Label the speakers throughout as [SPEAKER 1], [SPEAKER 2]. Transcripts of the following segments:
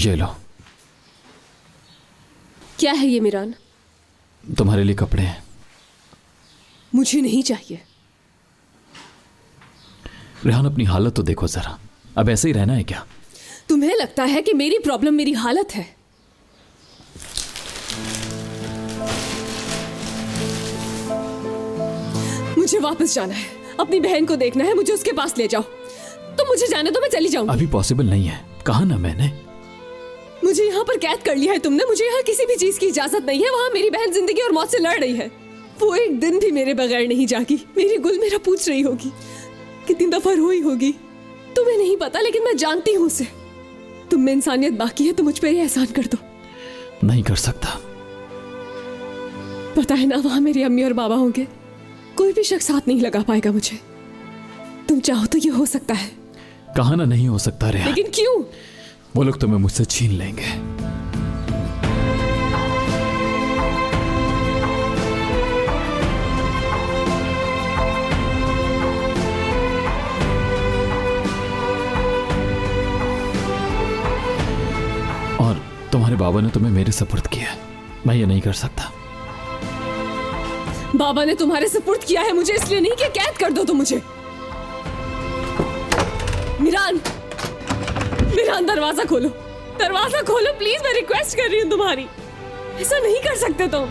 [SPEAKER 1] ये लो।
[SPEAKER 2] क्या है ये मीरान?
[SPEAKER 1] तुम्हारे लिए कपड़े हैं।
[SPEAKER 2] मुझे नहीं चाहिए।
[SPEAKER 1] रेहान, अपनी हालत तो देखो जरा। अब ऐसे ही रहना है क्या?
[SPEAKER 2] तुम्हें लगता है कि मेरी प्रॉब्लम मेरी हालत है? मुझे वापस जाना है, अपनी बहन को देखना है, मुझे उसके पास ले जाओ। तो मुझे जाने दो, मैं चली जाऊंगी।
[SPEAKER 1] अभी पॉसिबल नहीं है, कहा ना मैंने।
[SPEAKER 2] मुझे यहाँ पर कैद कर लिया है तुमने, मुझे यहाँ किसी भी चीज की इजाजत नहीं है। वहाँ मेरी बहन जिंदगी और मौत से लड़ रही है। वो एक दिन भी मेरे बगैर नहीं जागी। मेरी गुल मेरा पूछ रही होगी, कितनी दफा रोई होगी। तुम्हें नहीं पता, लेकिन मैं जानती हूँ उसे। तुम में इंसानियत बाकी है तो मुझ पर ये एहसान कर दो।
[SPEAKER 1] नहीं कर सकता।
[SPEAKER 2] पता है ना, वहाँ मेरी अम्मी और बाबा होंगे, कोई भी शख्स हाथ नहीं लगा पाएगा मुझे। तुम चाहो तो ये हो सकता है।
[SPEAKER 1] कहा ना नहीं हो सकता रेहान।
[SPEAKER 2] लेकिन क्यों?
[SPEAKER 1] वो लोग तुम्हें मुझसे छीन लेंगे। और तुम्हारे बाबा ने तुम्हें मेरे सुपुर्द किया। मैं ये नहीं कर सकता।
[SPEAKER 2] बाबा ने तुम्हारे सुपुर्द किया है मुझे इसलिए नहीं कि कैद कर दो तुम मुझे। मीरान, मीरान, दरवाजा खोलो, दरवाजा खोलो प्लीज। मैं रिक्वेस्ट कर रही हूँ तुम्हारी। ऐसा नहीं कर सकते तुम।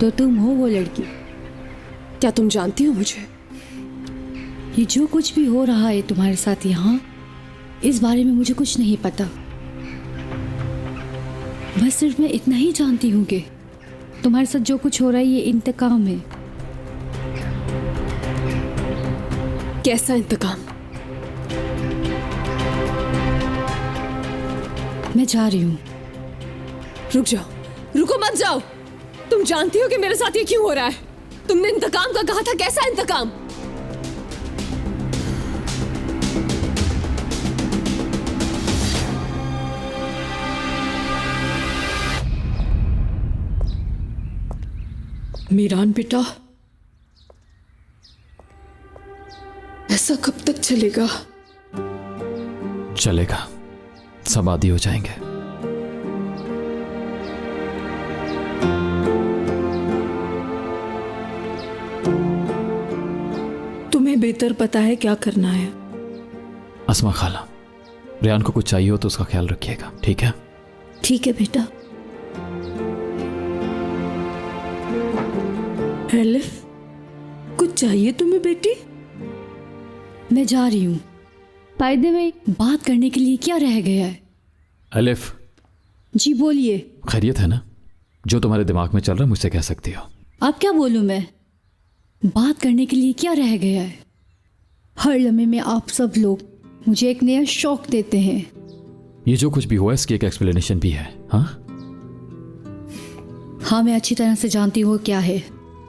[SPEAKER 3] तो तुम हो वो लड़की?
[SPEAKER 2] क्या तुम जानती हो मुझे?
[SPEAKER 3] ये जो कुछ भी हो रहा है तुम्हारे साथ यहाँ, इस बारे में मुझे कुछ नहीं पता। बस सिर्फ मैं इतना ही जानती हूँ कि तुम्हारे साथ जो कुछ हो रहा है ये इंतकाम है।
[SPEAKER 2] कैसा इंतकाम?
[SPEAKER 3] मैं जा रही हूँ।
[SPEAKER 2] रुक जाओ, रुको मत जाओ। तुम जानती हो कि मेरे साथ ये क्यों हो रहा है? तुमने इंतकाम का कहा था, कैसा इंतकाम? मीरान बेटा, ऐसा कब तक चलेगा?
[SPEAKER 1] चलेगा, सब आदी हो जाएंगे।
[SPEAKER 2] तुम्हें बेहतर पता है क्या करना है।
[SPEAKER 1] अस्मा खाला, रेहान को कुछ चाहिए हो तो उसका ख्याल रखिएगा, ठीक है?
[SPEAKER 3] ठीक है बेटा।
[SPEAKER 2] एलिफ, कुछ चाहिए तुम्हें बेटी?
[SPEAKER 3] मैं जा रही हूँ। फायदे में बात करने के लिए क्या रह गया है?
[SPEAKER 1] अलिफ।
[SPEAKER 3] जी बोलिए।
[SPEAKER 1] खैरियत है ना? जो तुम्हारे दिमाग में चल रहा है मुझसे कह सकती हो।
[SPEAKER 3] अब क्या बोलूं मैं? बात करने के लिए क्या रह गया है? हर लम्हे में आप सब लोग मुझे एक नया शौक देते हैं।
[SPEAKER 1] ये जो कुछ भी हुआ इसकी एक एक्सप्लेनेशन भी है। हाँ
[SPEAKER 3] हाँ, मैं अच्छी तरह से जानती हूँ क्या है।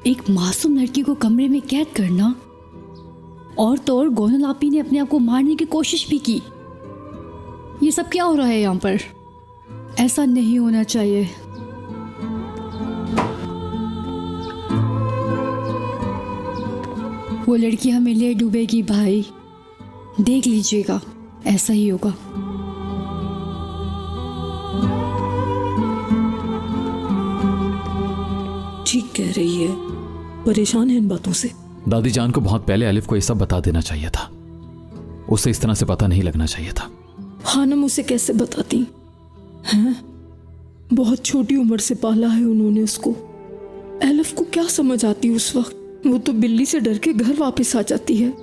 [SPEAKER 3] एक मासूम लड़की को कमरे में कैद करना, और तो और गोनल आपी ने अपने आप को मारने की कोशिश भी की। ये सब क्या हो रहा है यहाँ पर? ऐसा नहीं होना चाहिए। वो लड़की हमें ले डूबेगी भाई, देख लीजिएगा, ऐसा ही होगा।
[SPEAKER 2] ठीक कह रही है, परेशान है इन बातों से।
[SPEAKER 1] दादी जान को बहुत पहले अलिफ को ये सब बता देना चाहिए था। उसे इस तरह से पता नहीं लगना चाहिए था।
[SPEAKER 2] खानम उसे कैसे बताती हैं? बहुत छोटी उम्र से पाला है उन्होंने उसको। एलिफ को क्या समझ आती उस वक्त? वो तो बिल्ली से डर के घर वापस आ जाती है।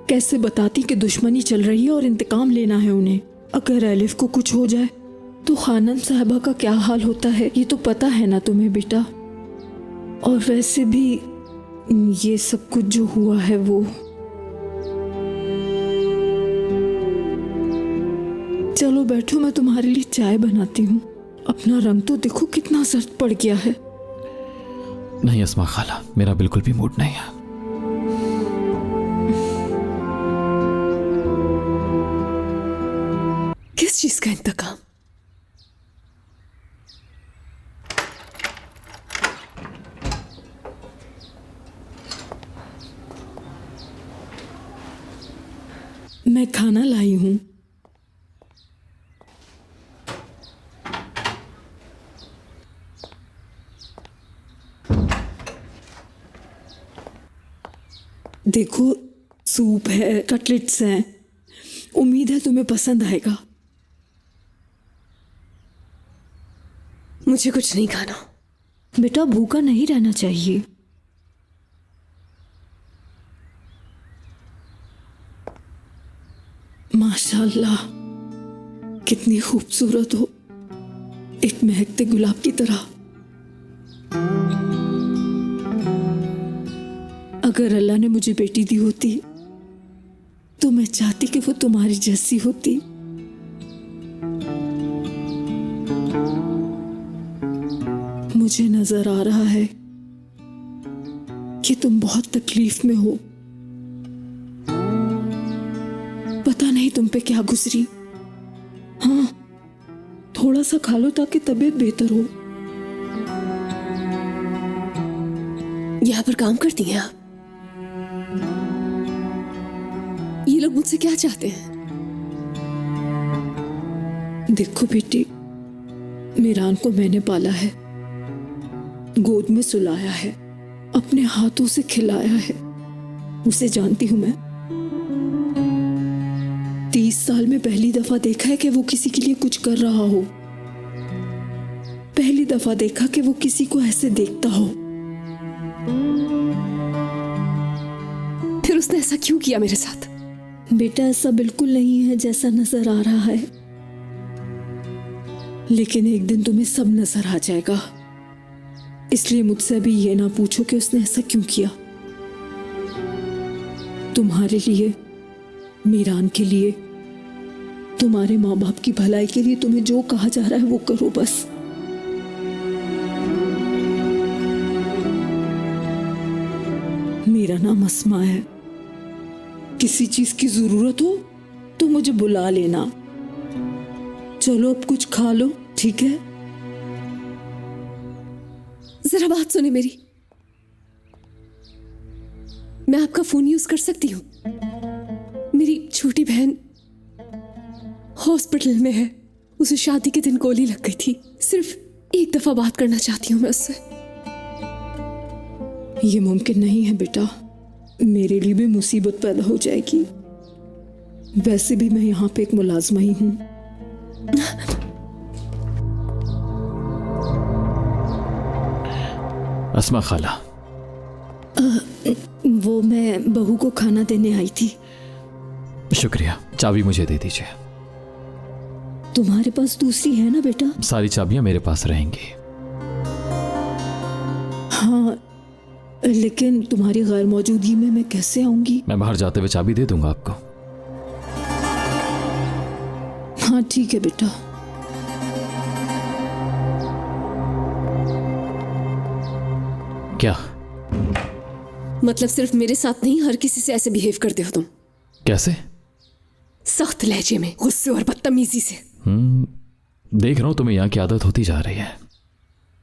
[SPEAKER 2] कैसे बताती कि दुश्मनी चल रही है और इंतकाम लेना है उन्हें। अगर एलिफ को कुछ हो जाए तो खानम साहबा का क्या हाल होता है ये तो पता है ना तुम्हें बेटा। और वैसे भी ये सब कुछ जो हुआ है वो, चलो बैठो, मैं तुम्हारे लिए चाय बनाती हूँ। अपना रंग तो देखो कितना जर्द पड़ गया है।
[SPEAKER 1] नहीं अस्मा खाला, मेरा बिल्कुल भी मूड नहीं है।
[SPEAKER 4] किस चीज का इंतकाम?
[SPEAKER 2] मैं खाना लाई हूँ। देखो, सूप है, कटलेट्स हैं। उम्मीद है तुम्हें पसंद आएगा।
[SPEAKER 4] मुझे कुछ नहीं खाना।
[SPEAKER 2] बेटा, भूखा नहीं रहना चाहिए। माशाल्लाह, कितनी खूबसूरत हो, एक महकते गुलाब की तरह। अगर अल्लाह ने मुझे बेटी दी होती तो मैं चाहती कि वो तुम्हारी जैसी होती। मुझे नजर आ रहा है कि तुम बहुत तकलीफ में हो। पता नहीं तुम पे क्या गुजरी। हाँ, थोड़ा सा खा लो ताकि तबीयत बेहतर हो।
[SPEAKER 4] यहाँ पर काम करती हैं आप? ये लोग मुझसे क्या चाहते हैं?
[SPEAKER 2] देखो बेटी, मीरान को मैंने पाला है, गोद में सुलाया है, अपने हाथों से खिलाया है। उसे जानती हूं मैं। 30 साल में पहली दफा देखा है कि वो किसी के लिए कुछ कर रहा हो। पहली दफा देखा कि वो किसी को ऐसे देखता हो।
[SPEAKER 4] फिर उसने ऐसा क्यों किया मेरे साथ?
[SPEAKER 2] बेटा, ऐसा बिल्कुल नहीं है जैसा नजर आ रहा है, लेकिन एक दिन तुम्हें सब नजर आ जाएगा। इसलिए मुझसे अभी ये ना पूछो कि उसने ऐसा क्यों किया। तुम्हारे लिए, मीरान के लिए, तुम्हारे माँ बाप की भलाई के लिए तुम्हें जो कहा जा रहा है वो करो बस। मेरा नाम अस्मा है। किसी चीज की जरूरत हो तो मुझे बुला लेना। चलो अब कुछ खा लो, ठीक है?
[SPEAKER 4] जरा बात सुने मेरी। मैं आपका फोन यूज कर सकती हूँ? मेरी छोटी बहन हॉस्पिटल में है। उसे शादी के दिन गोली लग गई थी। सिर्फ एक दफा बात करना चाहती हूँ मैं उससे।
[SPEAKER 2] ये मुमकिन नहीं है बेटा, मेरे लिए भी मुसीबत पैदा हो जाएगी। वैसे भी मैं यहाँ पे एक मुलाजमा ही हूँ।
[SPEAKER 1] अस्मा खाला,
[SPEAKER 2] वो मैं बहू को खाना देने आई थी।
[SPEAKER 1] शुक्रिया। चाबी मुझे दे दीजिए।
[SPEAKER 2] तुम्हारे पास दूसरी है ना बेटा?
[SPEAKER 1] सारी चाबियां मेरे पास रहेंगी।
[SPEAKER 2] हाँ, लेकिन तुम्हारी गैर मौजूदगी में मैं कैसे आऊंगी?
[SPEAKER 1] मैं बाहर जाते हुए चाबी दे दूंगा आपको।
[SPEAKER 2] हाँ ठीक है बेटा।
[SPEAKER 1] क्या
[SPEAKER 4] मतलब सिर्फ मेरे साथ नहीं, हर किसी से ऐसे बिहेव करते हो तुम?
[SPEAKER 1] कैसे?
[SPEAKER 4] सख्त लहजे में, गुस्से और बदतमीजी से।
[SPEAKER 1] देख रहा हूं तुम्हें यहाँ की आदत होती जा रही है।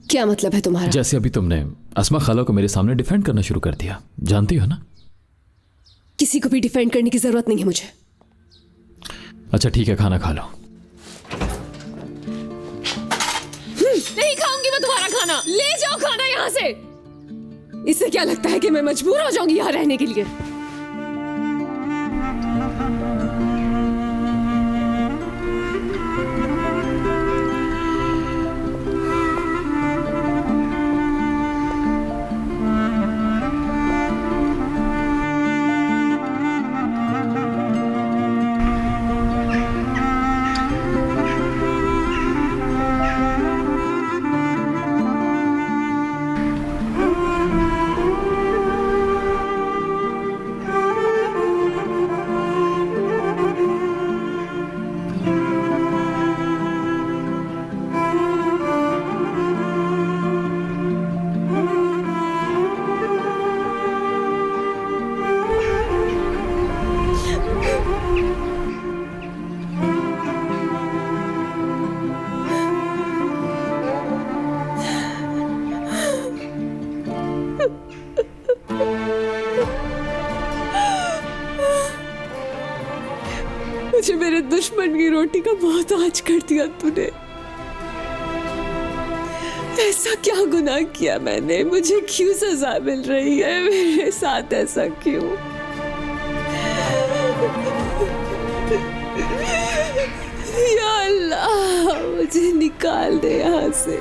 [SPEAKER 4] क्या मतलब है तुम्हारा?
[SPEAKER 1] जैसे अभी तुमने अस्मा खाला को मेरे सामने डिफेंड करना शुरू कर दिया। जानती हो ना?
[SPEAKER 4] किसी को भी डिफेंड करने की जरूरत नहीं है मुझे।
[SPEAKER 1] अच्छा ठीक है, खाना खा लो।
[SPEAKER 4] नहीं खाऊंगी मैं तुम्हारा खाना। ले जाओ खाना यहाँ से। इससे क्या लगता है कि मैं मजबूर हो जाऊंगी यहाँ रहने के लिए? मुझे मेरे दुश्मन की रोटी का मोहताज कर दिया तूने। ऐसा क्या गुनाह किया मैंने? मुझे क्यों सजा मिल रही है? मेरे साथ ऐसा क्यों? या अल्लाह, मुझे निकाल दे यहाँ से।